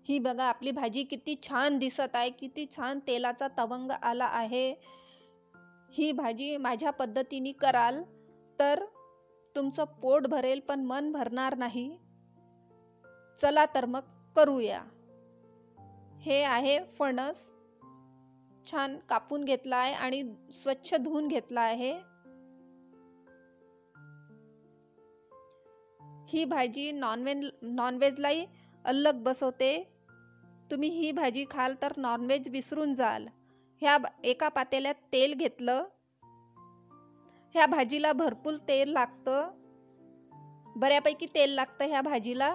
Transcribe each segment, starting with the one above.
ही बघा आपली भाजी किती छान दिसत आहे, किती छान तेलाचा तवंग आला आहे। ही भाजी माझ्या पद्धतीने कराल तर तुमचं पोट भरेल पण मन भरणार नाही। चला तर मग करूया। हे आहे फणस, छान कापून घेतला आहे आणि स्वच्छ धुवून घेतला आहे। ही भाजी नॉनव्हेजलाही अलग बसवते। तुम्ही ही भाजी खाल तर नॉनव्हेज विसरून जाल। ह्या एका पातेल्यात तेल घेतलं। ह्या भाजीला भरपूर तेल लागतं, बऱ्यापैकी तेल लागतं ह्या भाजीला।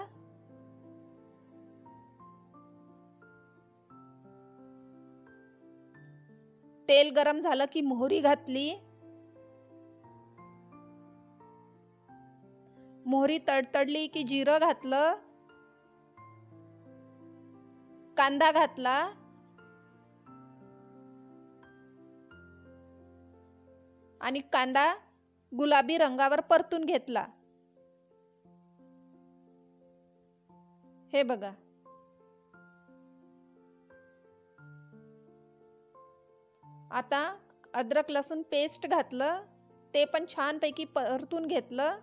तेल गरम झालं की मोहरी घातली। मोहरी तडतडली की जिरं घातलं, कांदा घातला आणि कांदा गुलाबी रंगावर परतून घेतला। हे बघा, आता अद्रक लसूण पेस्ट घातलं, ते पण छानपैकी परतून घेतलं।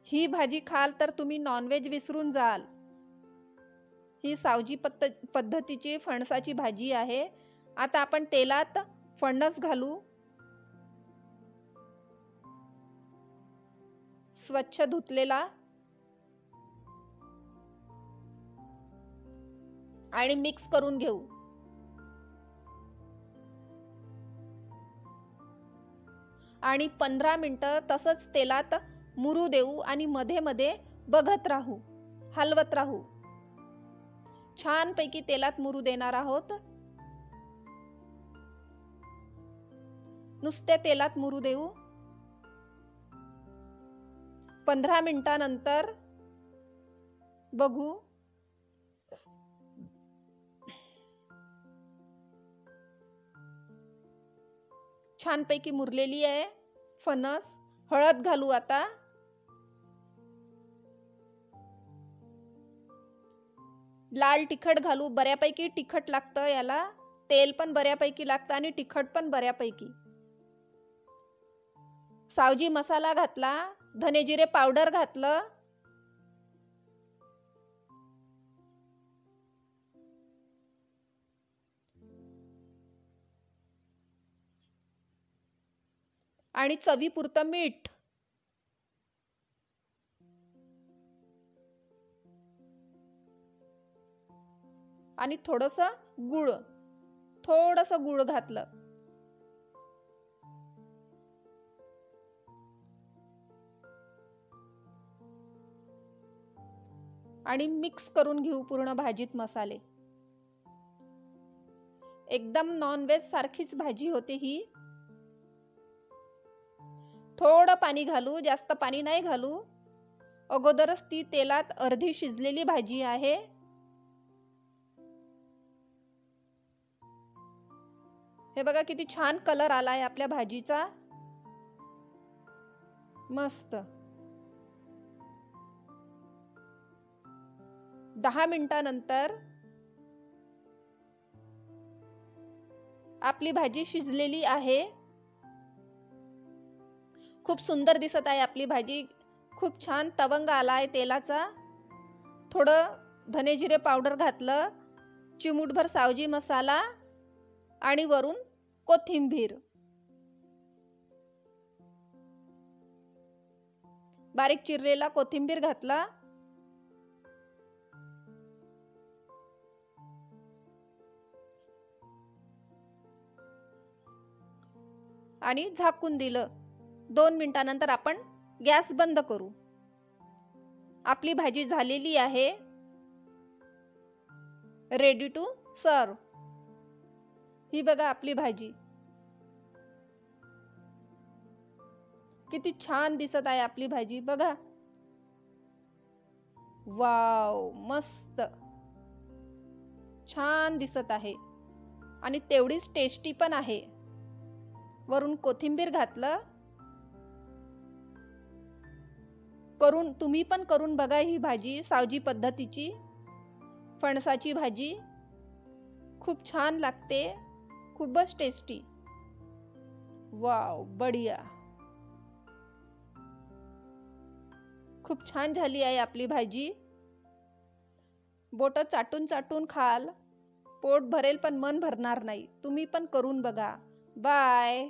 ही भाजी खाल तर तुम्ही नॉनव्हेज विसरून जाल। ही सावजी पद्धतीची फणसाची भाजी आहे। आता आपण तेलात फणस घालू। स्वच्छ धुतलेला आणि मिक्स करून घेऊ। आणि 15 मिनिटं तसंच तेलात मुरू देऊ आणि मध्ये मध्ये बघत राहू, हलवत राहू। छानपैकी तेलात मुरू देणार आहोत। नुसत्या तेलात मुरू देऊ। 15 मिनिटांनंतर बघू। छानपैकी मुरलेली आहे फणस। हळद घालू आता। लाल तिखट घालू, बऱ्यापैकी तिखट लागतं याला। तेल पण बऱ्यापैकी लागतं आणि तिखट पण बऱ्यापैकी। सावजी मसाला घातला, धने जिरे पावडर घातलं, आणि चवीपुरतं मीठ। आणि थोडंसं गुळ घातलं। आणि मिक्स करून घेऊ पूर्ण भाजीत मसाले। एकदम नॉनव्हेज सारखीच भाजी होते ही। थोडं पाणी घालू, जास्त पाणी नाही घालू। अगोदरच ती तेलात अर्धी शिजलेली भाजी आहे। हे बघा किती छान कलर आलाय आपल्या भाजीचा, मस्त। 10 मिनिटांनंतर आपली भाजी शिजलेली आहे। खूप सुंदर दिसत आहे आपली भाजी। खूप छान तवंग आलाय तेलाचा। थोडं धने जिरे पावडर घातलं, चिमूटभर सावजी मसाला आणि वरून कोथिंबीर, बारीक चिरलेला कोथिंबीर घातला। आणि झाकून दिलं। 2 मिनिटांनंतर आपण गॅस बंद करू। आपली भाजी झालेली आहे, रेडी टू सर्व। ही बघा आपली भाजी किती छान दिसत आहे आपली भाजी बघा। वाव, मस्त छान दिसत आहे आणि तेवढीच टेस्टी पण आहे। वरून कोथिंबीर घातलं, तुम्ही पण करून बघा ही भाजी, सावजी पद्धतीची फणसाची भाजी. खूप छान लागते, खूपच टेस्टी. वाव, बढिया. खूप छान झाली आहे आपली भाजी. बोटं चाटून चाटून खाल, पोट भरेल पण मन भरणार नाही. तुम्ही पण करून बघा. बाय.